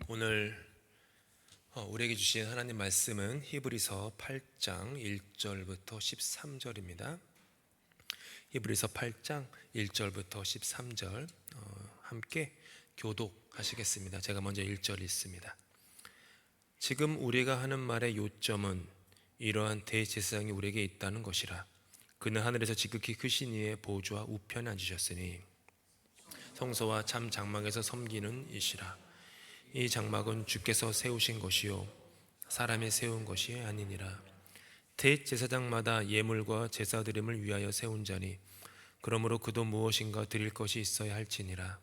오늘 우리에게 주신 하나님 말씀은 히브리서 8장 1절부터 13절입니다. 히브리서 8장 1절부터 13절 함께 교독하시겠습니다. 제가 먼저 1절 읽습니다. 지금 우리가 하는 말의 요점은 이러한 대제사장이 우리에게 있다는 것이라. 그는 하늘에서 지극히 크신 이의 보좌 우편에 앉으셨으니 성소와 참 장막에서 섬기는 이시라. 이 장막은 주께서 세우신 것이요 사람이 세운 것이 아니니라. 대제사장마다 예물과 제사 드림을 위하여 세운 자니 그러므로 그도 무엇인가 드릴 것이 있어야 할지니라.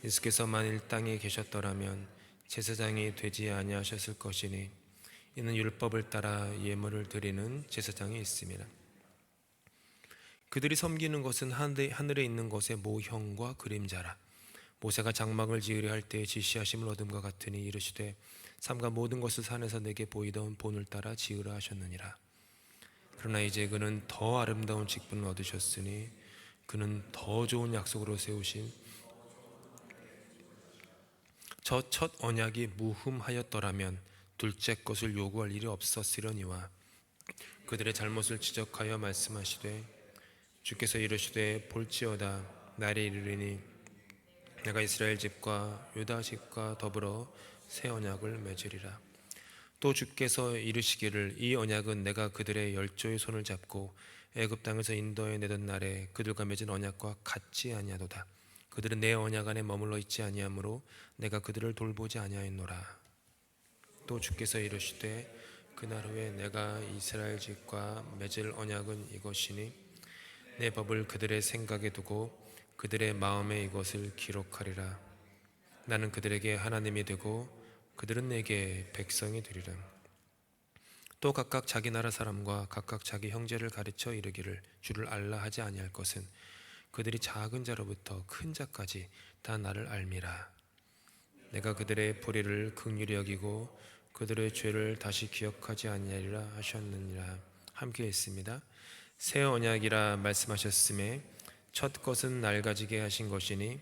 예수께서 만일 땅에 계셨더라면 제사장이 되지 아니하셨을 것이니 이는 율법을 따라 예물을 드리는 제사장이 있음이라. 그들이 섬기는 것은 하늘에 있는 것의 모형과 그림자라. 모세가 장막을 지으려 할 때에 지시하심을 얻음과 같으니 이르시되 삼가 모든 것을 산에서 내게 보이던 본을 따라 지으라 하셨느니라. 그러나 이제 그는 더 아름다운 직분을 얻으셨으니 그는 더 좋은 약속으로 세우신 저 첫 언약이 무흠하였더라면 둘째 것을 요구할 일이 없었으려니와 그들의 잘못을 지적하여 말씀하시되 주께서 이르시되 볼지어다 날이 이르리니 내가 이스라엘 집과 유다 집과 더불어 새 언약을 맺으리라. 또 주께서 이르시기를 이 언약은 내가 그들의 열조의 손을 잡고 애굽 땅에서 인도해 내던 날에 그들과 맺은 언약과 같지 아니하도다. 그들은 내 언약 안에 머물러 있지 아니하므로 내가 그들을 돌보지 아니하였노라. 또 주께서 이르시되 그날 후에 내가 이스라엘 집과 맺을 언약은 이것이니 내 법을 그들의 생각에 두고 그들의 마음에 이것을 기록하리라. 나는 그들에게 하나님이 되고 그들은 내게 백성이 되리라. 또 각각 자기 나라 사람과 각각 자기 형제를 가르쳐 이르기를 주를 알라 하지 아니할 것은 그들이 작은 자로부터 큰 자까지 다 나를 알미라. 내가 그들의 불의를 긍휼히 여기고 그들의 죄를 다시 기억하지 아니하리라 하셨느니라. 함께 읽습니다. 새 언약이라 말씀하셨음에 첫 것은 낡아지게 하신 것이니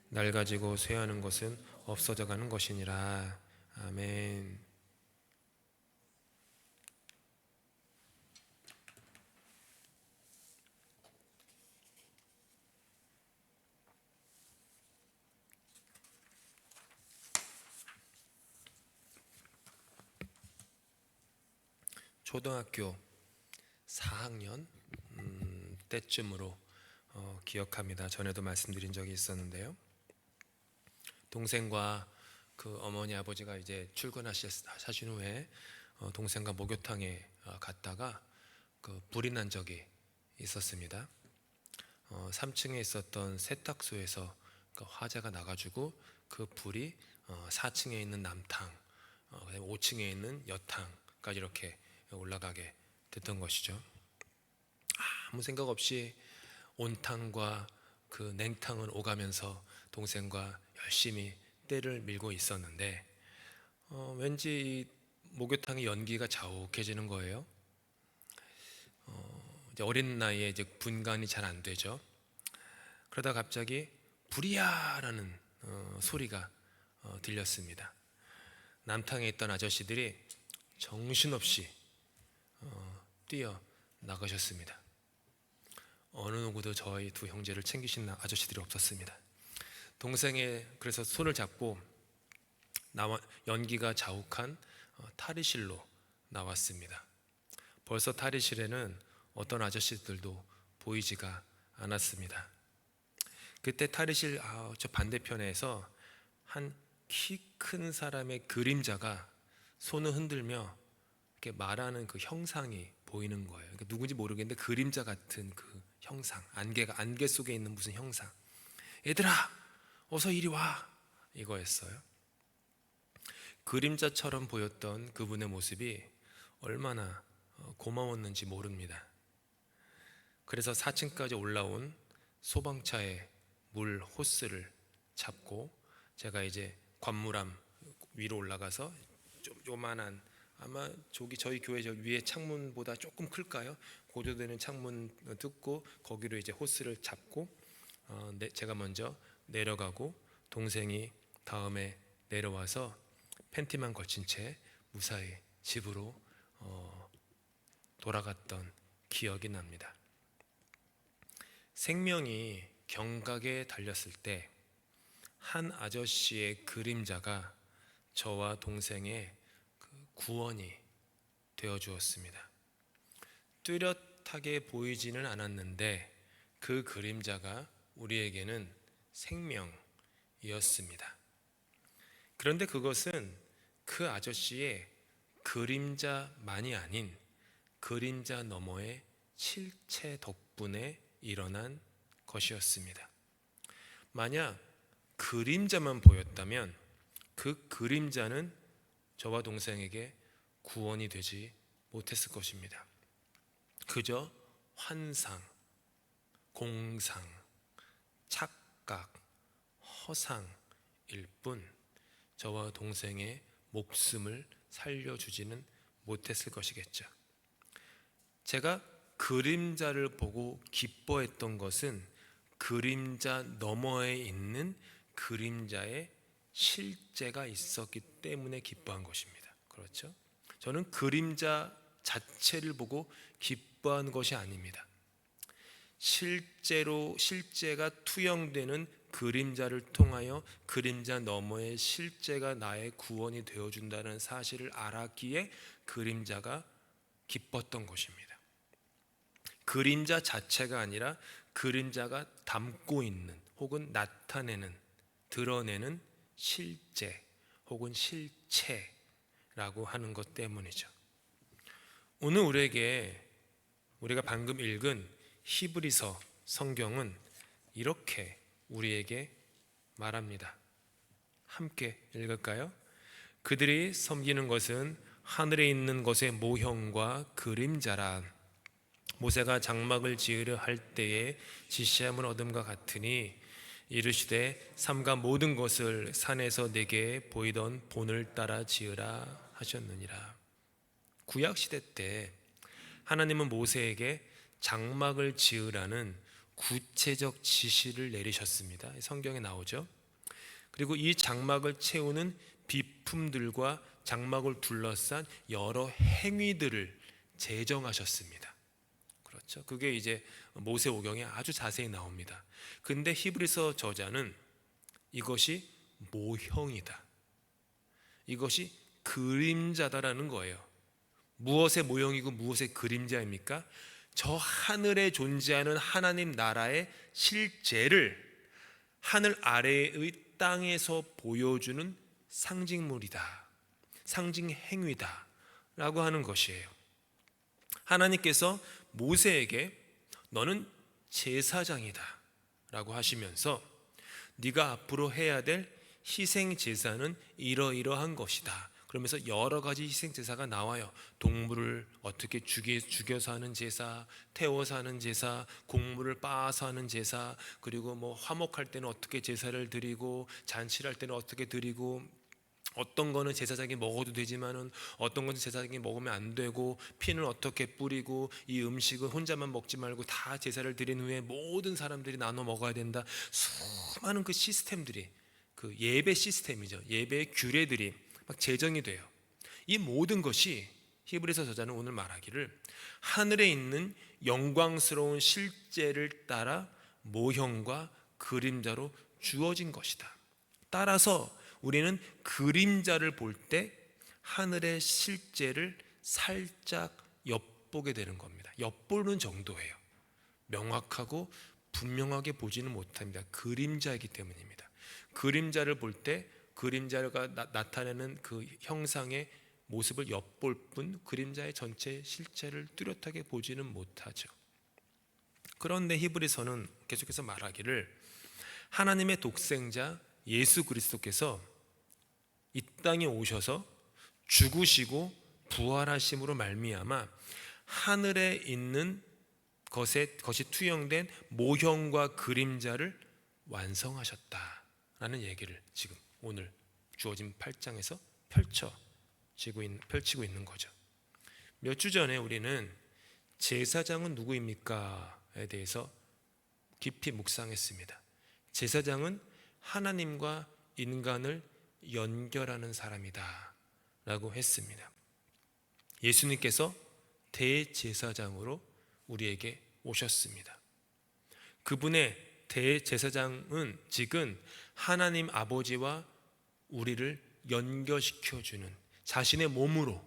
낡아지고 쇠하는 것은 없어져 가는 것이니라. 아멘. 초등학교 4학년 때쯤으로 기억합니다. 전에도 말씀드린 적이 있었는데요. 동생과 그 어머니 아버지가 이제 출근하신 후에 동생과 목욕탕에 갔다가 그 불이 난 적이 있었습니다. 3층에 있었던 세탁소에서 그 화재가 나가지고 그 불이 4층에 있는 남탕, 그다음에 5층에 있는 여탕까지 이렇게 올라가게 됐던 것이죠. 아무 생각 없이 온탕과 그 냉탕을 오가면서 동생과 열심히 때를 밀고 있었는데 왠지 이 목욕탕의 연기가 자욱해지는 거예요. 이제 어린 나이에 이제 분간이 잘 안 되죠. 그러다 갑자기 불이야라는 소리가 들렸습니다. 남탕에 있던 아저씨들이 정신없이 뛰어 나가셨습니다. 어느 누구도 저희 두 형제를 챙기신 아저씨들이 없었습니다. 동생의 그래서 손을 잡고 연기가 자욱한 탈의실로 나왔습니다. 벌써 탈의실에는 어떤 아저씨들도 보이지가 않았습니다. 그때 탈의실 저 반대편에서 한 키 큰 사람의 그림자가 손을 흔들며 이렇게 말하는 그 형상이 보이는 거예요. 그러니까 누군지 모르겠는데 그림자 같은 그 형상, 안개 속에 있는 무슨 형상. 얘들아, 어서 이리 와, 이거였어요. 그림자처럼 보였던 그분의 모습이 얼마나 고마웠는지 모릅니다. 그래서 4층까지 올라온 소방차의 물 호스를 잡고 제가 이제 관무람 위로 올라가서 좀 요만한, 아마 저희 교회 저 위에 창문보다 조금 클까요? 고조되는 창문 뜯고 거기로 이제 호스를 잡고 제가 먼저 내려가고 동생이 다음에 내려와서 팬티만 걸친 채 무사히 집으로 돌아갔던 기억이 납니다. 생명이 경각에 달렸을 때 한 아저씨의 그림자가 저와 동생의 구원이 되어 주었습니다. 뚜렷하게 보이지는 않았는데 그 그림자가 우리에게는 생명이었습니다. 그런데 그것은 그 아저씨의 그림자만이 아닌 그림자 너머의 실체 덕분에 일어난 것이었습니다. 만약 그림자만 보였다면 그 그림자는 저와 동생에게 구원이 되지 못했을 것입니다. 그저 환상, 공상, 착각, 허상일 뿐 저와 동생의 목숨을 살려주지는 못했을 것이겠죠. 제가 그림자를 보고 기뻐했던 것은 그림자 너머에 있는 그림자의 실제가 있었기 때문에 기뻐한 것입니다. 그렇죠? 저는 그림자 자체를 보고 기뻐한 것이 아닙니다. 실제가 투영되는 그림자를 통하여 그림자 너머의 실제가 나의 구원이 되어준다는 사실을 알았기에 그림자가 기뻤던 것입니다. 그림자 자체가 아니라 그림자가 담고 있는 혹은 나타내는, 드러내는 실제 혹은 실체라고 하는 것 때문이죠. 오늘 우리가 방금 읽은 히브리서 성경은 이렇게 우리에게 말합니다. 함께 읽을까요? 그들이 섬기는 것은 하늘에 있는 것의 모형과 그림자라. 모세가 장막을 지으려 할 때에 지시함을 얻음과 같으니 이르시되 삼가 모든 것을 산에서 내게 보이던 본을 따라 지으라 하셨느니라. 구약 시대 때 하나님은 모세에게 장막을 지으라는 구체적 지시를 내리셨습니다. 성경에 나오죠. 그리고 이 장막을 채우는 비품들과 장막을 둘러싼 여러 행위들을 제정하셨습니다. 그렇죠. 그게 이제 모세오경에 아주 자세히 나옵니다. 근데 히브리서 저자는 이것이 모형이다, 이것이 그림자다라는 거예요. 무엇의 모형이고 무엇의 그림자입니까? 저 하늘에 존재하는 하나님 나라의 실제를 하늘 아래의 땅에서 보여주는 상징물이다, 상징 행위다 라고 하는 것이에요. 하나님께서 모세에게 너는 제사장이다 라고 하시면서 네가 앞으로 해야 될 희생 제사는 이러이러한 것이다. 그러면서 여러 가지 희생 제사가 나와요. 동물을 어떻게 죽여서 하는 제사, 태워서 하는 제사, 곡물을 빻아서 하는 제사, 그리고 뭐 화목할 때는 어떻게 제사를 드리고 잔치를 할 때는 어떻게 드리고, 어떤 거는 제사장이 먹어도 되지만은 어떤 거는 제사장이 먹으면 안 되고, 피는 어떻게 뿌리고, 이 음식은 혼자만 먹지 말고 다 제사를 드린 후에 모든 사람들이 나눠 먹어야 된다. 수많은 그 시스템들이, 그 예배 시스템이죠. 예배의 규례들이 막 제정이 돼요. 이 모든 것이 히브리서 저자는 오늘 말하기를 하늘에 있는 영광스러운 실제를 따라 모형과 그림자로 주어진 것이다. 따라서 우리는 그림자를 볼 때 하늘의 실제를 살짝 엿보게 되는 겁니다. 엿보는 정도예요. 명확하고 분명하게 보지는 못합니다. 그림자이기 때문입니다. 그림자를 볼 때 그림자가 나타내는 그 형상의 모습을 엿볼 뿐 그림자의 전체 실체를 뚜렷하게 보지는 못하죠. 그런데 히브리서는 계속해서 말하기를 하나님의 독생자 예수 그리스도께서 이 땅에 오셔서 죽으시고 부활하심으로 말미암아 하늘에 있는 것이 투영된 모형과 그림자를 완성하셨다라는 얘기를 지금 오늘 주어진 8장에서 펼치고 있는 거죠. 몇 주 전에 우리는 제사장은 누구입니까?에 대해서 깊이 묵상했습니다. 제사장은 하나님과 인간을 연결하는 사람이다 라고 했습니다. 예수님께서 대제사장으로 우리에게 오셨습니다. 그분의 대제사장은 지금 하나님 아버지와 우리를 연결시켜주는, 자신의 몸으로,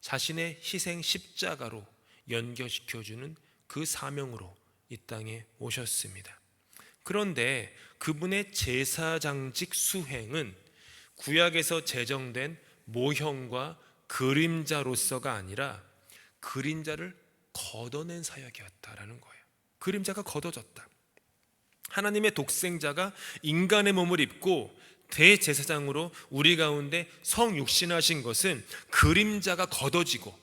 자신의 희생 십자가로 연결시켜주는 그 사명으로 이 땅에 오셨습니다. 그런데 그분의 제사장직 수행은 구약에서 제정된 모형과 그림자로서가 아니라 그림자를 걷어낸 사역이었다라는 거예요. 그림자가 걷어졌다. 하나님의 독생자가 인간의 몸을 입고 대제사장으로 우리 가운데 성육신하신 것은 그림자가 걷어지고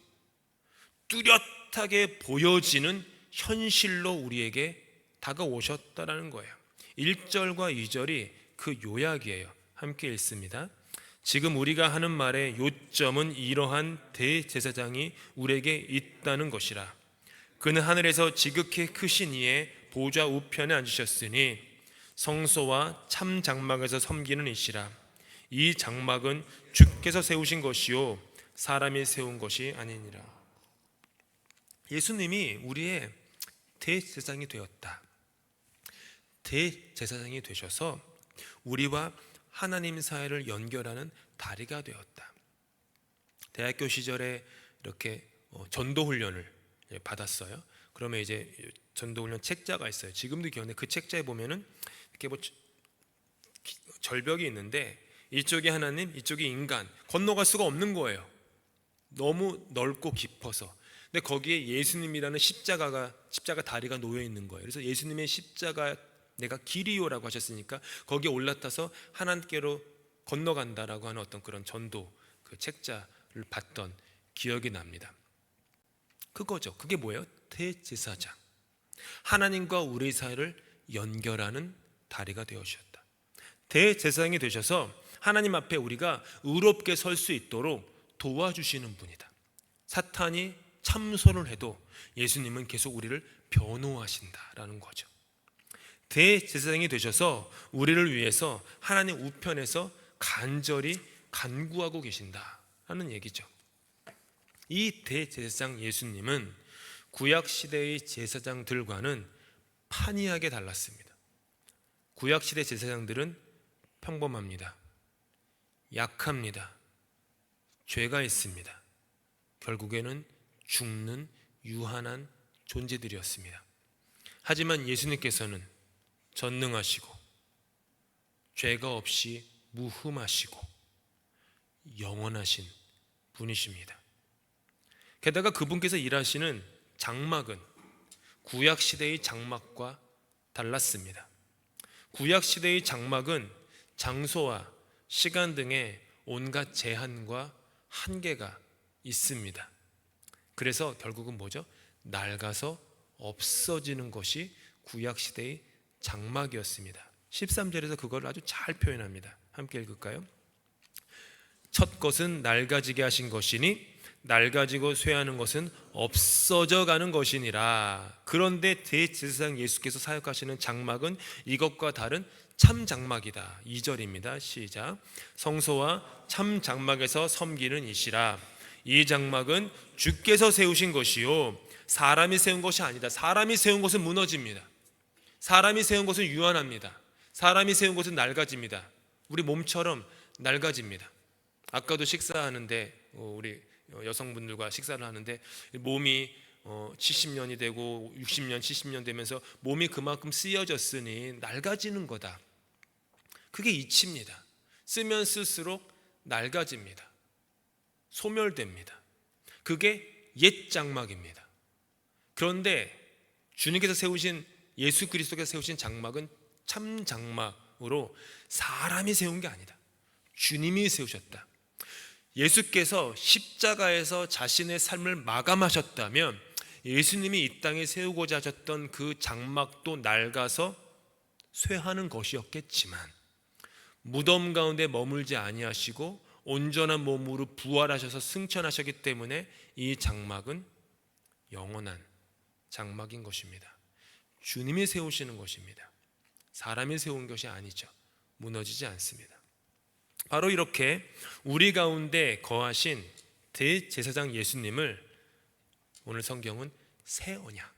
뚜렷하게 보여지는 현실로 우리에게 다가오셨다라는 거예요. 1절과 2절이 그 요약이에요. 함께 읽습니다. 지금 우리가 하는 말의 요점은 이러한 대제사장이 우리에게 있다는 것이라. 그는 하늘에서 지극히 크신 이의 보좌 우편에 앉으셨으니 성소와 참 장막에서 섬기는 이시라. 이 장막은 주께서 세우신 것이요 사람이 세운 것이 아니니라. 예수님이 우리의 대제사장이 되었다. 대제사장이 되셔서 우리와 하나님 사이를 연결하는 다리가 되었다. 대학교 시절에 이렇게 전도훈련을 받았어요. 그러면 이제 전도훈련 책자가 있어요. 지금도 기억나요. 그 책자에 보면은 이렇게 뭐 절벽이 있는데 이쪽이 하나님, 이쪽이 인간, 건너갈 수가 없는 거예요. 너무 넓고 깊어서. 근데 거기에 예수님이라는 십자가 다리가 놓여 있는 거예요. 그래서 예수님의 십자가 내가 길이요라고 하셨으니까 거기에 올라타서 하나님께로 건너간다라고 하는 어떤 그런 전도 그 책자를 봤던 기억이 납니다. 그거죠. 그게 뭐예요? 대제사장. 하나님과 우리 사이를 연결하는 다리가 되어주셨다. 대제사장이 되셔서 하나님 앞에 우리가 의롭게 설 수 있도록 도와주시는 분이다. 사탄이 참소를 해도 예수님은 계속 우리를 변호하신다라는 거죠. 대제사장이 되셔서 우리를 위해서 하나님 우편에서 간절히 간구하고 계신다라는 얘기죠. 이 대제사장 예수님은 구약시대의 제사장들과는 판이하게 달랐습니다. 구약시대 제사장들은 평범합니다. 약합니다. 죄가 있습니다. 결국에는 죽는 유한한 존재들이었습니다. 하지만 예수님께서는 전능하시고 죄가 없이 무흠하시고 영원하신 분이십니다. 게다가 그분께서 일하시는 장막은 구약시대의 장막과 달랐습니다. 구약시대의 장막은 장소와 시간 등의 온갖 제한과 한계가 있습니다. 그래서 결국은 뭐죠? 낡아서 없어지는 것이 구약시대의 장막이었습니다. 13절에서 그걸 아주 잘 표현합니다. 함께 읽을까요? 첫 것은 낡아지게 하신 것이니 낡아지고 쇠하는 것은 없어져 가는 것이니라. 그런데 대제사장 예수께서 사역하시는 장막은 이것과 다른 참 장막이다. 2절입니다. 시작. 성소와 참 장막에서 섬기는 이시라. 이 장막은 주께서 세우신 것이요 사람이 세운 것이 아니다. 사람이 세운 것은 무너집니다. 사람이 세운 것은 유한합니다. 사람이 세운 것은 낡아집니다. 우리 몸처럼 낡아집니다. 아까도 식사하는데 우리 여성분들과 식사를 하는데 몸이 70년이 되고 60년, 70년 되면서 몸이 그만큼 쓰여졌으니 낡아지는 거다. 그게 이치입니다. 쓰면 쓸수록 낡아집니다. 소멸됩니다. 그게 옛 장막입니다. 그런데 주님께서 세우신 예수 그리스도께서 세우신 장막은 참 장막으로 사람이 세운 게 아니다. 주님이 세우셨다. 예수께서 십자가에서 자신의 삶을 마감하셨다면 예수님이 이 땅에 세우고자 하셨던 그 장막도 낡아서 쇠하는 것이었겠지만 무덤 가운데 머물지 아니하시고 온전한 몸으로 부활하셔서 승천하셨기 때문에 이 장막은 영원한 장막인 것입니다. 주님이 세우시는 것입니다. 사람이 세운 것이 아니죠. 무너지지 않습니다. 바로 이렇게 우리 가운데 거하신 대제사장 예수님을 오늘 성경은 새 언약,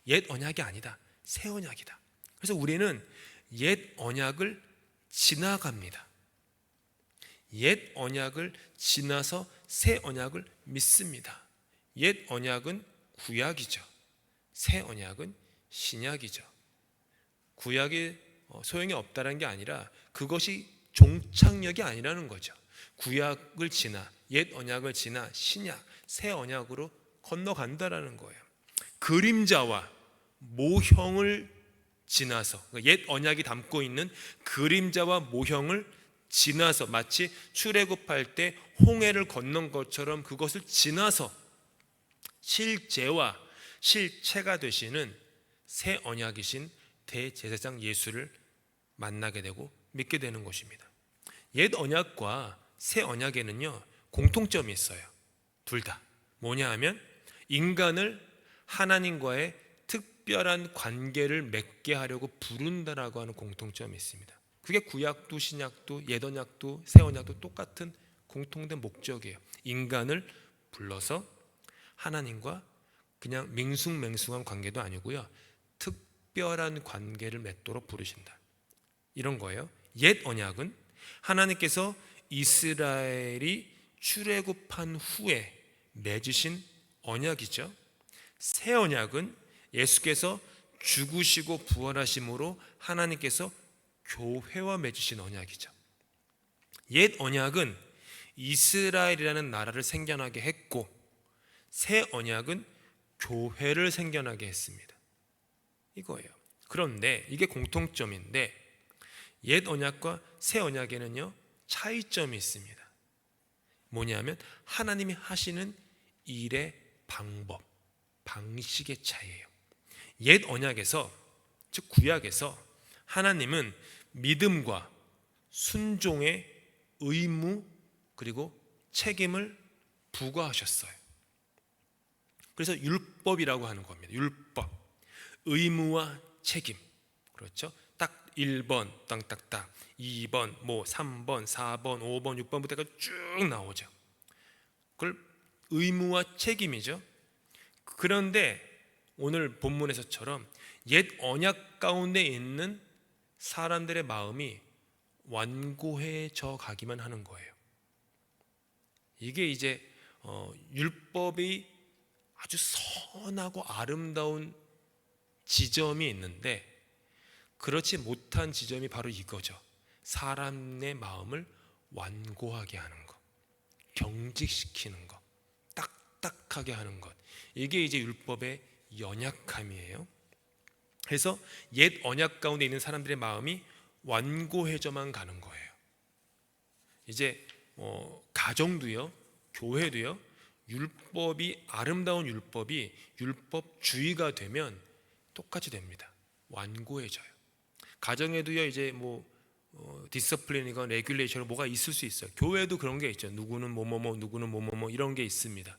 옛 언약이 아니다, 새 언약이다. 그래서 우리는 옛 언약을 지나갑니다. 옛 언약을 지나서 새 언약을 믿습니다. 옛 언약은 구약이죠. 새 언약은 신약이죠. 구약이 소용이 없다는 게 아니라 그것이 종착역이 아니라는 거죠. 구약을 지나 옛 언약을 지나 신약, 새 언약으로 건너간다라는 거예요. 그림자와 모형을 지나서, 옛 언약이 담고 있는 그림자와 모형을 지나서, 마치 출애굽할 때 홍해를 건넌 것처럼 그것을 지나서 실제와 실체가 되시는 새 언약이신 대제사장 예수를 만나게 되고 믿게 되는 것입니다. 옛 언약과 새 언약에는요 공통점이 있어요. 둘 다 뭐냐 하면 인간을 하나님과의 특별한 관계를 맺게 하려고 부른다라고 하는 공통점이 있습니다. 그게 구약도 신약도 옛 언약도 새 언약도 똑같은 공통된 목적이에요. 인간을 불러서 하나님과 그냥 밍숭맹숭한 관계도 아니고요, 특별한 관계를 맺도록 부르신다, 이런 거예요. 옛 언약은 하나님께서 이스라엘이 출애굽한 후에 맺으신 언약이죠. 새 언약은 예수께서 죽으시고 부활하심으로 하나님께서 교회와 맺으신 언약이죠. 옛 언약은 이스라엘이라는 나라를 생겨나게 했고, 새 언약은 교회를 생겨나게 했습니다. 이거예요. 그런데 이게 공통점인데 옛 언약과 새 언약에는요 차이점이 있습니다. 뭐냐면 하나님이 하시는 일의 방법, 방식의 차이예요. 옛 언약에서, 즉 구약에서 하나님은 믿음과 순종의 의무 그리고 책임을 부과하셨어요. 그래서 율법이라고 하는 겁니다. 율법, 의무와 책임. 그렇죠? 딱 1번 땅딱딱, 2번 뭐 3번 4번 5번 6번부터가 쭉 나오죠. 그걸 의무와 책임이죠. 그런데 오늘 본문에서처럼 옛 언약 가운데 있는 사람들의 마음이 완고해져 가기만 하는 거예요. 이게 이제 율법이 아주 선하고 아름다운 지점이 있는데 그렇지 못한 지점이 바로 이거죠. 사람의 마음을 완고하게 하는 것, 경직시키는 것, 딱딱하게 하는 것, 이게 이제 율법의 연약함이에요. 그래서 옛 언약 가운데 있는 사람들의 마음이 완고해져만 가는 거예요. 이제 가정도요, 교회도요, 율법이, 아름다운 율법이 율법주의가 되면 똑같이 됩니다. 완고해져요. 가정에도요 이제 디서플린이건 레귤레이션 뭐가 있을 수 있어요. 교회도 그런 게 있죠. 누구는 뭐뭐뭐, 누구는 뭐뭐뭐, 이런 게 있습니다.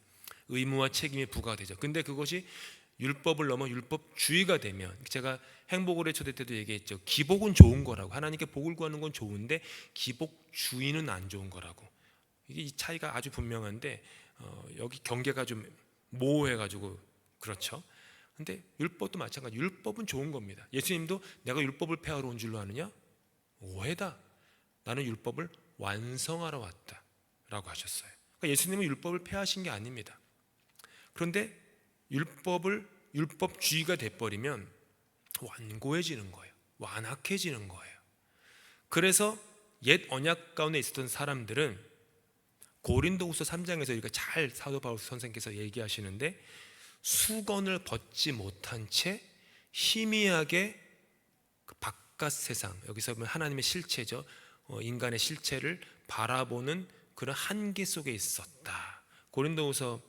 의무와 책임이 부과되죠. 근데 그것이 율법을 넘어 율법주의가 되면, 제가 행복을의 초대 때도 얘기했죠. 기복은 좋은 거라고, 하나님께 복을 구하는 건 좋은데 기복주의는 안 좋은 거라고. 이게 이 차이가 아주 분명한데 여기 경계가 좀 모호해가지고 그렇죠. 근데 율법도 마찬가지. 율법은 좋은 겁니다. 예수님도 내가 율법을 폐하러 온 줄로 아느냐? 오해다. 나는 율법을 완성하러 왔다 라고 하셨어요. 그러니까 예수님은 율법을 폐하신 게 아닙니다. 그런데 율법주의가 돼버리면 완고해지는 거예요. 완악해지는 거예요. 그래서 옛 언약 가운데 있었던 사람들은 고린도후서 3장에서 이렇게 잘 사도 바울 선생께서 얘기하시는데, 수건을 벗지 못한 채 희미하게 그 바깥 세상, 여기서 보면 하나님의 실체죠, 인간의 실체를 바라보는 그런 한계 속에 있었다. 고린도후서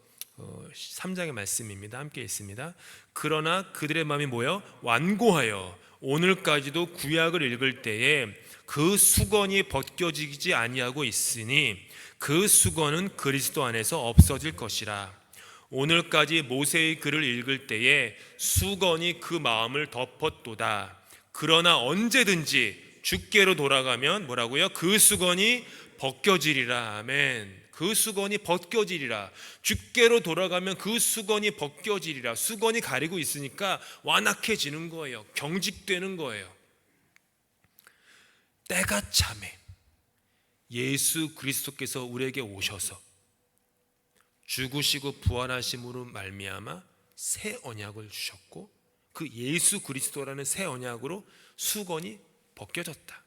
3장의 말씀입니다. 함께 있습니다. 그러나 그들의 마음이 뭐요? 완고하여 오늘까지도 구약을 읽을 때에 그 수건이 벗겨지지 아니하고 있으니 그 수건은 그리스도 안에서 없어질 것이라. 오늘까지 모세의 글을 읽을 때에 수건이 그 마음을 덮었도다. 그러나 언제든지 주께로 돌아가면 뭐라고요? 그 수건이 벗겨지리라. 아멘. 그 수건이 벗겨지리라. 주께로 돌아가면 그 수건이 벗겨지리라. 수건이 가리고 있으니까 완악해지는 거예요. 경직되는 거예요. 때가 참에 예수 그리스도께서 우리에게 오셔서 죽으시고 부활하심으로 말미암아 새 언약을 주셨고, 그 예수 그리스도라는 새 언약으로 수건이 벗겨졌다.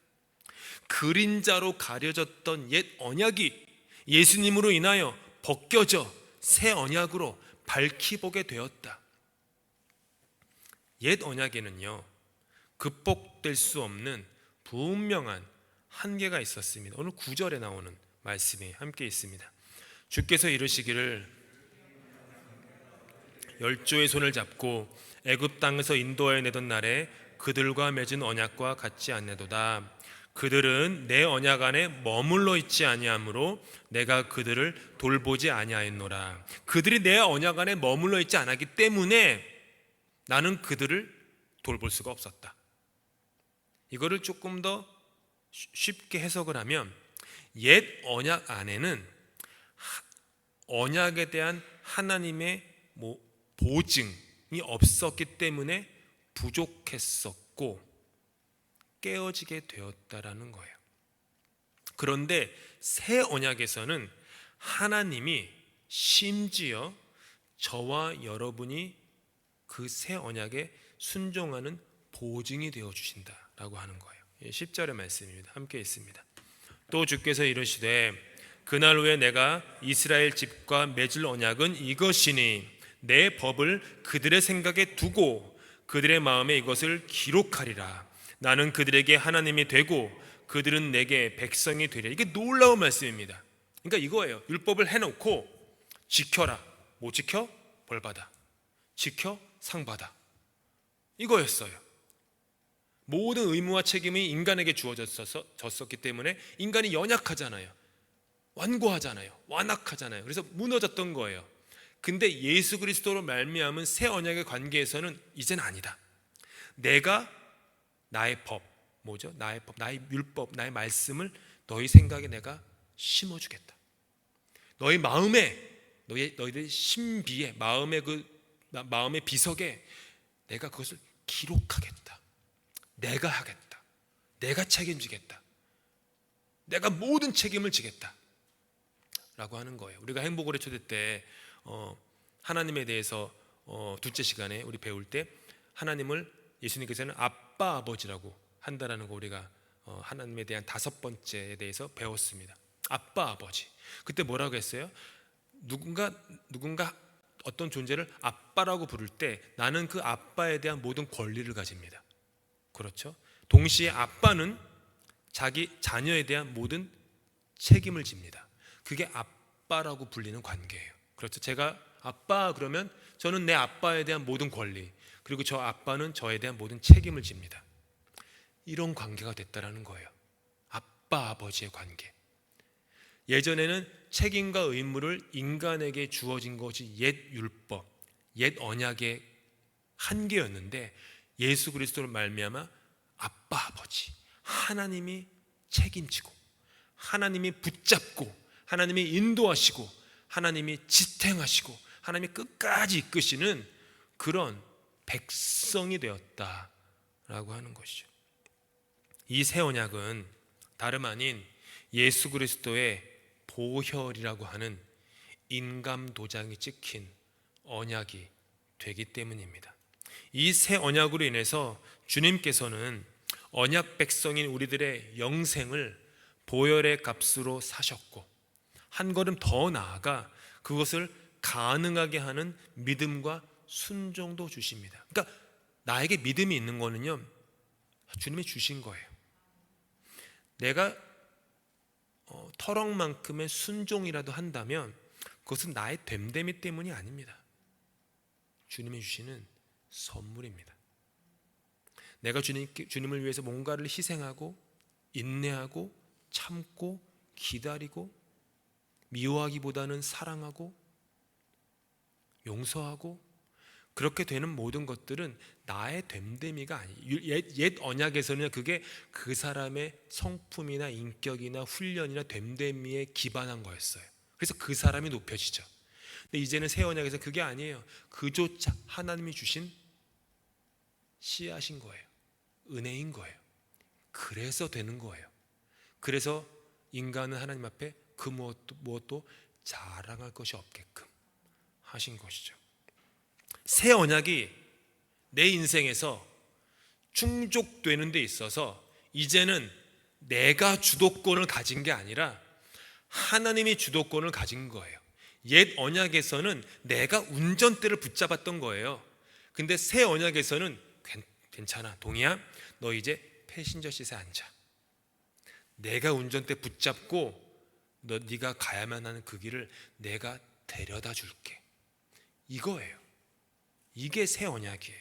그림자로 가려졌던 옛 언약이 예수님으로 인하여 벗겨져 새 언약으로 밝히 보게 되었다. 옛 언약에는요, 극복될 수 없는 분명한 한계가 있었습니다. 오늘 9절에 나오는 말씀이 함께 있습니다. 주께서 이르시기를 열조의 손을 잡고 애굽 땅에서 인도하여 내던 날에 그들과 맺은 언약과 같지 않네도다. 그들은 내 언약 안에 머물러 있지 아니하므로 내가 그들을 돌보지 아니하였노라. 그들이 내 언약 안에 머물러 있지 않았기 때문에 나는 그들을 돌볼 수가 없었다. 이거를 조금 더 쉽게 해석을 하면, 옛 언약 안에는 언약에 대한 하나님의 보증이 없었기 때문에 부족했었고 깨어지게 되었다라는 거예요. 그런데 새 언약에서는 하나님이 심지어 저와 여러분이 그 새 언약에 순종하는 보증이 되어 주신다라고 하는 거예요. 10절의 말씀입니다. 함께 있습니다. 또 주께서 이르시되 그날 후에 내가 이스라엘 집과 맺을 언약은 이것이니 내 법을 그들의 생각에 두고 그들의 마음에 이것을 기록하리라. 나는 그들에게 하나님이 되고 그들은 내게 백성이 되리라. 이게 놀라운 말씀입니다. 그러니까 이거예요. 율법을 해놓고 지켜라. 못 지켜? 벌받아. 지켜? 상받아. 이거였어요. 모든 의무와 책임이 인간에게 주어졌었기 때문에 인간이 연약하잖아요. 완고하잖아요. 완악하잖아요. 그래서 무너졌던 거예요. 근데 예수 그리스도로 말미암은 새 언약의 관계에서는 이제는 아니다. 내가 나의 법, 뭐죠? 나의 법, 나의 율법, 나의 말씀을 너희 생각에 내가 심어주겠다. 너희 마음에, 너희들의 신비에, 마음의 비석에 내가 그것을 기록하겠다. 내가 하겠다. 내가 책임지겠다. 내가 모든 책임을 지겠다. 라고 하는 거예요. 우리가 행복으로 초대 때 하나님에 대해서 둘째 시간에 우리 배울 때 하나님을 예수님께서는 아빠 아버지라고 한다라는 거 우리가 하나님에 대한 5번째에 대해서 배웠습니다. 아빠 아버지. 그때 뭐라고 했어요? 누군가 어떤 존재를 아빠라고 부를 때 나는 그 아빠에 대한 모든 권리를 가집니다. 그렇죠? 동시에 아빠는 자기 자녀에 대한 모든 책임을 집니다. 그게 아빠라고 불리는 관계예요. 그렇죠? 제가 아빠 그러면 저는 내 아빠에 대한 모든 권리, 그리고 저 아빠는 저에 대한 모든 책임을 집니다. 이런 관계가 됐다라는 거예요. 아빠 아버지의 관계. 예전에는 책임과 의무를 인간에게 주어진 것이 옛 율법, 옛 언약의 한계였는데 예수 그리스도로 말미암아 아빠 아버지 하나님이 책임지고 하나님이 붙잡고 하나님이 인도하시고 하나님이 지탱하시고 하나님이 끝까지 이끄시는 그런 백성이 되었다라고 하는 것이죠. 이 새 언약은 다름 아닌 예수 그리스도의 보혈이라고 하는 인감 도장이 찍힌 언약이 되기 때문입니다. 이 새 언약으로 인해서 주님께서는 언약 백성인 우리들의 영생을 보혈의 값으로 사셨고 한 걸음 더 나아가 그것을 가능하게 하는 믿음과 순종도 주십니다. 그러니까 나에게 믿음이 있는 거는요, 주님이 주신 거예요. 내가 터럭만큼의 순종이라도 한다면 그것은 나의 됨됨이 때문이 아닙니다. 주님이 주시는 선물입니다. 내가 주님을 위해서 뭔가를 희생하고 인내하고 참고 기다리고 미워하기보다는 사랑하고 용서하고 그렇게 되는 모든 것들은 나의 됨됨이가 아니에요. 옛 언약에서는 그게 그 사람의 성품이나 인격이나 훈련이나 됨됨이에 기반한 거였어요. 그래서 그 사람이 높여지죠. 근데 이제는 새 언약에서 그게 아니에요. 그조차 하나님이 주신 씨앗인 거예요. 은혜인 거예요. 그래서 되는 거예요. 그래서 인간은 하나님 앞에 그 무엇도 자랑할 것이 없게끔 하신 것이죠. 새 언약이 내 인생에서 충족되는 데 있어서 이제는 내가 주도권을 가진 게 아니라 하나님이 주도권을 가진 거예요. 옛 언약에서는 내가 운전대를 붙잡았던 거예요. 근데 새 언약에서는 괜찮아, 동이야, 너 이제 패신저 시트에 앉아. 내가 운전대 붙잡고 네가 가야만 하는 그 길을 내가 데려다 줄게. 이거예요. 이게 새 언약이에요.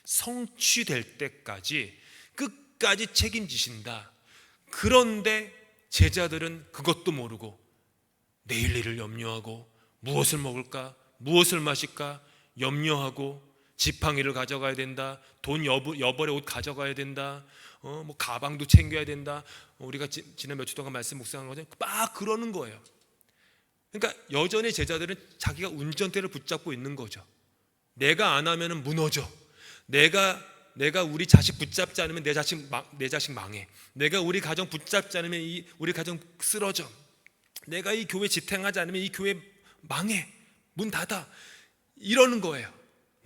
성취될 때까지 끝까지 책임지신다. 그런데 제자들은 그것도 모르고 내일 일을 염려하고 무엇을 먹을까, 무엇을 마실까 염려하고 지팡이를 가져가야 된다, 돈 여벌의 옷 가져가야 된다, 뭐 가방도 챙겨야 된다. 우리가 지난 몇 주 동안 말씀 묵상한 거죠. 막 그러는 거예요. 그러니까 여전히 제자들은 자기가 운전대를 붙잡고 있는 거죠. 내가 안 하면은 무너져. 내가 우리 자식 붙잡지 않으면 내 자식 망해. 내가 우리 가정 붙잡지 않으면 우리 가정 쓰러져. 내가 이 교회 지탱하지 않으면 이 교회 망해. 문 닫아. 이러는 거예요.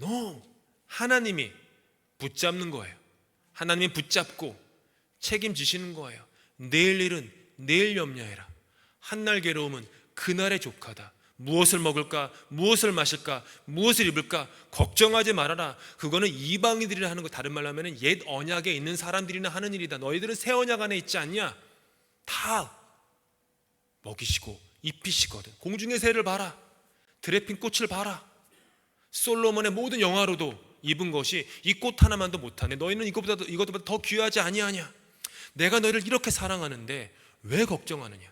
No. 하나님이 붙잡는 거예요. 하나님이 붙잡고 책임지시는 거예요. 내일 일은 내일 염려해라. 한날 괴로움은 그날의 족하다. 무엇을 먹을까, 무엇을 마실까, 무엇을 입을까 걱정하지 말아라. 그거는 이방인들이 하는 거. 다른 말로 하면 옛 언약에 있는 사람들이나 하는 일이다. 너희들은 새 언약 안에 있지 않냐? 다 먹이시고 입히시거든. 공중의 새를 봐라. 들에 핀 꽃을 봐라. 솔로몬의 모든 영화로도 입은 것이 이 꽃 하나만도 못하네. 너희는 이것보다 더 귀하지 아니하냐? 내가 너희를 이렇게 사랑하는데 왜 걱정하느냐?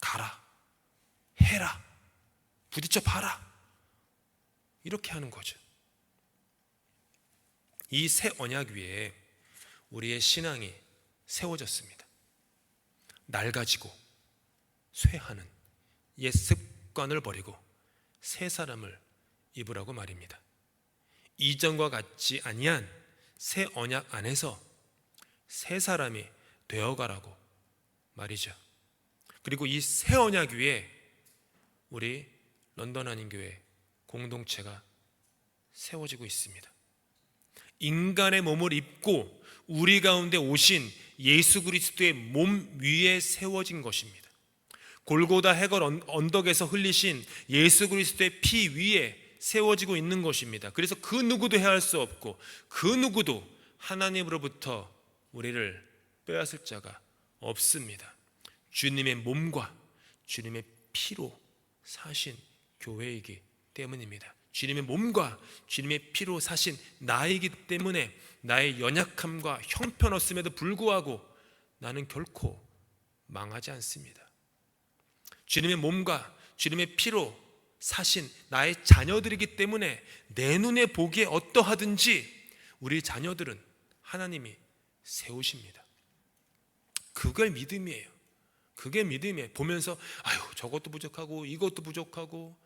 가라, 해라, 부딪혀 봐라. 이렇게 하는 거죠. 이 새 언약 위에 우리의 신앙이 세워졌습니다. 낡아지고 쇠하는 옛 습관을 버리고 새 사람을 입으라고 말입니다. 이전과 같지 아니한 새 언약 안에서 새 사람이 되어가라고 말이죠. 그리고 이 새 언약 위에 우리 런던 한인교회 공동체가 세워지고 있습니다. 인간의 몸을 입고 우리 가운데 오신 예수 그리스도의 몸 위에 세워진 것입니다. 골고다 해걸 언덕에서 흘리신 예수 그리스도의 피 위에 세워지고 있는 것입니다. 그래서 그 누구도 해할 수 없고 그 누구도 하나님으로부터 우리를 빼앗을 자가 없습니다. 주님의 몸과 주님의 피로 사신 교회이기 때문입니다. 주님의 몸과 주님의 피로 사신 나이기 때문에 나의 연약함과 형편없음에도 불구하고 나는 결코 망하지 않습니다. 주님의 몸과 주님의 피로 사신 나의 자녀들이기 때문에 내 눈에 보기에 어떠하든지 우리 자녀들은 하나님이 세우십니다. 그걸 믿음이에요. 그게 믿음이에요. 보면서 아유 저것도 부족하고 이것도 부족하고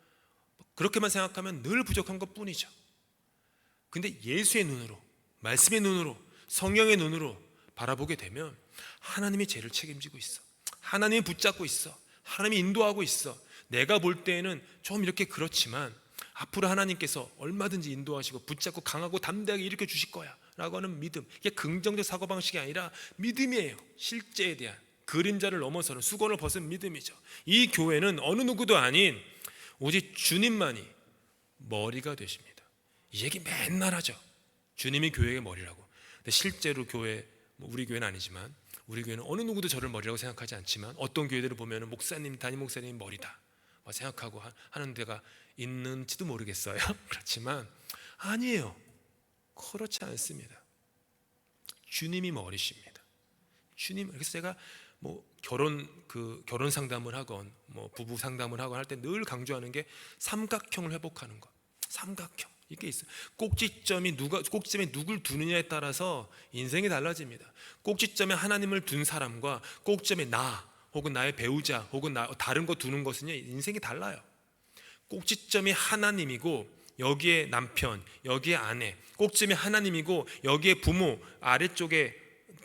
그렇게만 생각하면 늘 부족한 것뿐이죠. 근데 예수의 눈으로, 말씀의 눈으로, 성령의 눈으로 바라보게 되면 하나님이 죄를 책임지고 있어. 하나님이 붙잡고 있어. 하나님이 인도하고 있어. 내가 볼 때에는 좀 이렇게 그렇지만 앞으로 하나님께서 얼마든지 인도하시고 붙잡고 강하고 담대하게 일으켜 주실 거야 라고 하는 믿음. 이게 긍정적 사고방식이 아니라 믿음이에요. 실제에 대한 그림자를 넘어서는 수건을 벗은 믿음이죠. 이 교회는 어느 누구도 아닌 오직 주님만이 머리가 되십니다. 이 얘기 맨날 하죠. 주님이 교회의 머리라고. 근데 실제로 교회, 우리 교회는 아니지만 우리 교회는 어느 누구도 저를 머리라고 생각하지 않지만 어떤 교회들을 보면 목사님, 담임 목사님이 머리다 생각하고 하는 데가 있는지도 모르겠어요. 그렇지만 아니에요. 그렇지 않습니다. 주님이 머리십니다. 주님. 그래서 제가 결혼 상담을 하건 부부 상담을 하건 할 때 늘 강조하는 게 삼각형을 회복하는 것. 삼각형 이게 있어요. 꼭지점이 꼭지점에 누굴 두느냐에 따라서 인생이 달라집니다. 꼭지점에 하나님을 둔 사람과 꼭지점에 나 혹은 나의 배우자 혹은 다른 거 두는 것은요, 인생이 달라요. 꼭지점이 하나님이고 여기에 남편, 여기에 아내, 꼭지점이 하나님이고 여기에 부모, 아래쪽에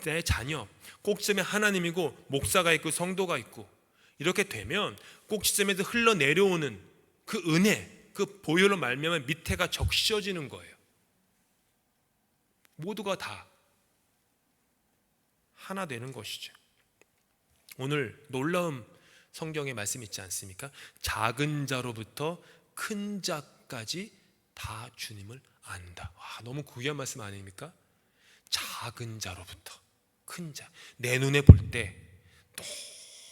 내 자녀, 꼭지점이 하나님이고 목사가 있고 성도가 있고, 이렇게 되면 꼭지점에서 흘러내려오는 그 은혜, 그 보혈로 말미암아 밑에가 적셔지는 거예요. 모두가 다 하나 되는 것이죠. 오늘 놀라운 성경의 말씀 있지 않습니까? 작은 자로부터 큰 자까지 다 주님을 안다. 와, 너무 귀한 말씀 아닙니까? 작은 자로부터 큰 자. 내 눈에 볼 때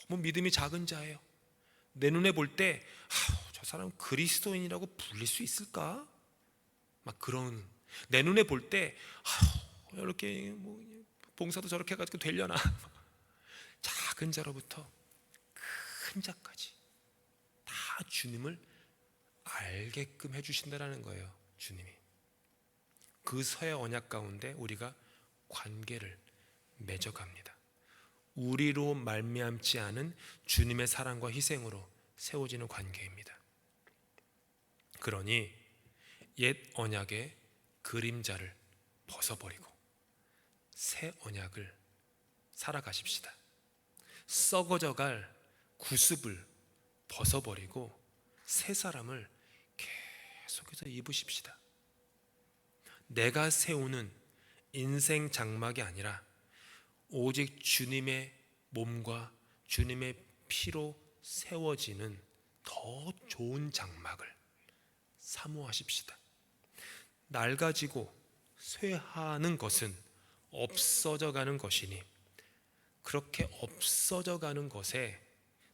너무 믿음이 작은 자예요. 내 눈에 볼 때 저 사람 그리스도인이라고 불릴 수 있을까? 막 그런, 내 눈에 볼 때 이렇게 뭐 봉사도 저렇게 해가지고 되려나? 작은 자로부터 큰 자까지 다 주님을 알게끔 해주신다라는 거예요. 주님이 그 새 언약 가운데 우리가 관계를 맺어갑니다. 우리로 말미암지 않은 주님의 사랑과 희생으로 세워지는 관계입니다. 그러니 옛 언약의 그림자를 벗어버리고 새 언약을 살아가십시다. 썩어져갈 구습을 벗어버리고 새 사람을 계속해서 입으십시다. 내가 세우는 인생 장막이 아니라 오직 주님의 몸과 주님의 피로 세워지는 더 좋은 장막을 사모하십시다. 낡아지고 쇠하는 것은 없어져가는 것이니 그렇게 없어져가는 것에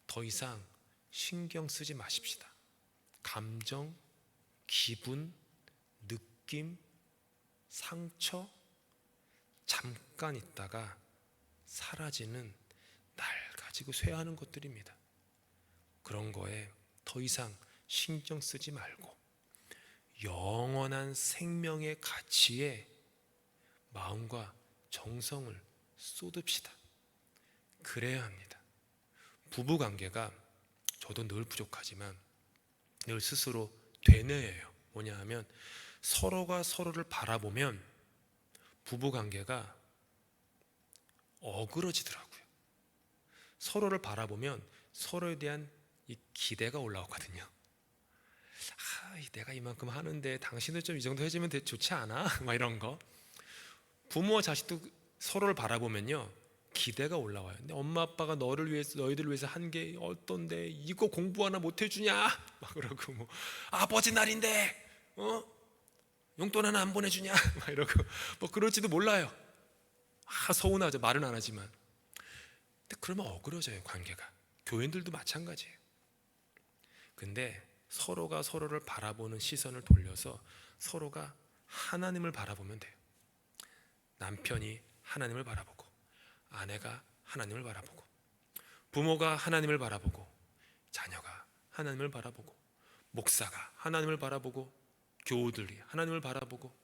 더 이상 신경 쓰지 마십시다. 감정, 기분, 느낌, 상처 잠깐 있다가 사라지는 낡아지고 쇠하는 것들입니다. 그런 거에 더 이상 신경 쓰지 말고 영원한 생명의 가치에 마음과 정성을 쏟읍시다. 그래야 합니다. 부부관계가 저도 늘 부족하지만 늘 스스로 되뇌어요. 뭐냐 하면 서로가 서로를 바라보면 부부관계가 어그러지더라고요. 서로를 바라보면 서로에 대한 이 기대가 올라오거든요. 내가 이만큼 하는데 당신도 좀 이 정도 해주면 좋지 않아? 막 이런 거. 부모와 자식도 서로를 바라보면요 기대가 올라와요. 근데 엄마 아빠가 너희들을 위해서 한 게 어떤데 이거 공부 하나 못 해주냐? 막 그러고 뭐 아버지 날인데 용돈 하나 안 보내주냐? 막 이러고 뭐 그럴지도 몰라요. 서운하죠. 말은 안 하지만. 근데 그러면 어그러져요 관계가. 교인들도 마찬가지예요. 근데 서로가 서로를 바라보는 시선을 돌려서 서로가 하나님을 바라보면 돼요. 남편이 하나님을 바라보고 아내가 하나님을 바라보고 부모가 하나님을 바라보고 자녀가 하나님을 바라보고 목사가 하나님을 바라보고 교우들이 하나님을 바라보고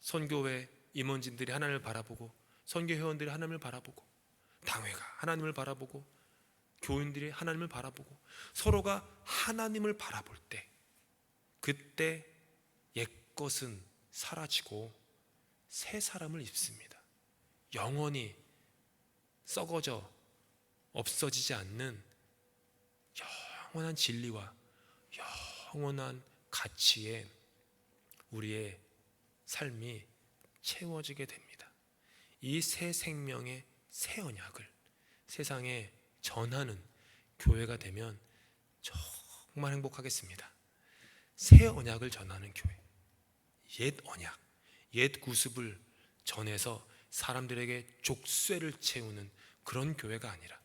선교회 임원진들이 하나님을 바라보고 선교회원들이 하나님을 바라보고 당회가 하나님을 바라보고 교인들이 하나님을 바라보고 서로가 하나님을 바라볼 때 그때 옛것은 사라지고 새 사람을 입습니다. 영원히 썩어져 없어지지 않는 영원한 진리와 영원한 가치에 우리의 삶이 채워지게 됩니다. 이 새 생명의 새 언약을 세상에 전하는 교회가 되면 정말 행복하겠습니다. 새 언약을 전하는 교회, 옛 언약, 옛 구습을 전해서 사람들에게 족쇄를 채우는 그런 교회가 아니라,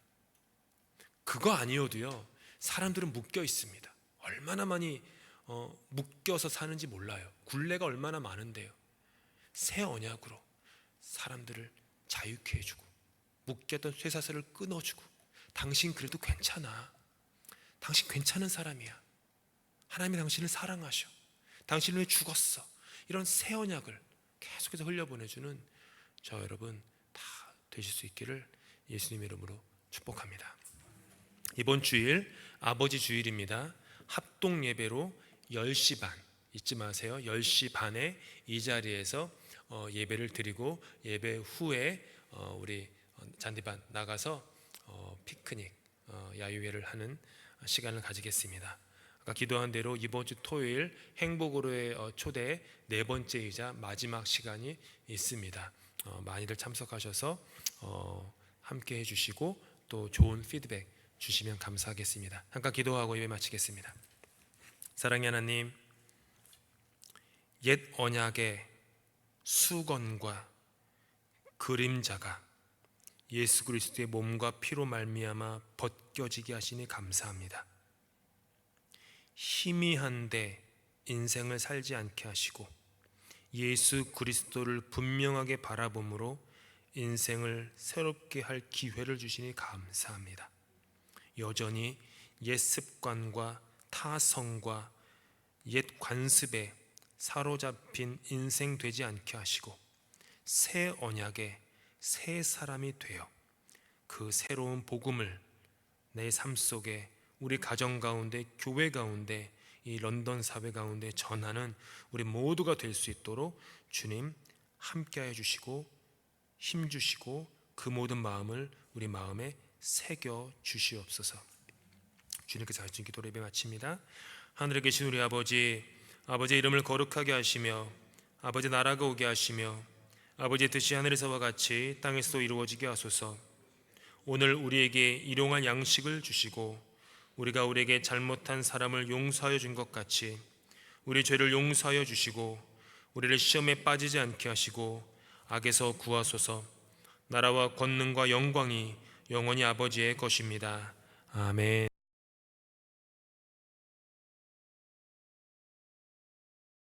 그거 아니어도요 사람들은 묶여 있습니다. 얼마나 많이 묶여서 사는지 몰라요. 굴레가 얼마나 많은데요. 새 언약으로 사람들을 자유케 해주고 묶였던 쇠사슬을 끊어주고, 당신 그래도 괜찮아, 당신 괜찮은 사람이야, 하나님이 당신을 사랑하셔, 당신은 왜 죽었어? 이런 새 언약을 계속해서 흘려보내주는 저 여러분 다 되실 수 있기를 예수님의 이름으로 축복합니다. 이번 주일 아버지 주일입니다. 합동 예배로 10시 반 잊지 마세요. 10시 반에 이 자리에서 예배를 드리고 예배 후에 우리 잔디반 나가서 피크닉 야유회를 하는 시간을 가지겠습니다. 아까 기도한 대로 이번 주 토요일 행복으로의 초대 네 번째이자 마지막 시간이 있습니다. 많이들 참석하셔서 함께 해주시고 또 좋은 피드백 주시면 감사하겠습니다. 잠깐 기도하고 예배 마치겠습니다. 사랑의 하나님, 옛 언약의 수건과 그림자가 예수 그리스도의 몸과 피로 말미암아 벗겨지게 하시니 감사합니다. 희미한데 인생을 살지 않게 하시고 예수 그리스도를 분명하게 바라봄으로 인생을 새롭게 할 기회를 주시니 감사합니다. 여전히 옛 습관과 타성과 옛 관습에 사로잡힌 인생 되지 않게 하시고 새 언약의 새 사람이 되어 그 새로운 복음을 내 삶 속에 우리 가정 가운데 교회 가운데 이 런던 사회 가운데 전하는 우리 모두가 될 수 있도록 주님 함께하여 주시고 힘 주시고 그 모든 마음을 우리 마음에 새겨 주시옵소서. 주님께서 하신 기도를 예배 마칩니다. 하늘에 계신 우리 아버지, 아버지의 이름을 거룩하게 하시며 아버지 나라가 오게 하시며 아버지의 뜻이 하늘에서와 같이 땅에서도 이루어지게 하소서. 오늘 우리에게 일용할 양식을 주시고 우리가 우리에게 잘못한 사람을 용서하여 준 것 같이 우리 죄를 용서하여 주시고 우리를 시험에 빠지지 않게 하시고 악에서 구하소서. 나라와 권능과 영광이 영원히 아버지의 것입니다. 아멘.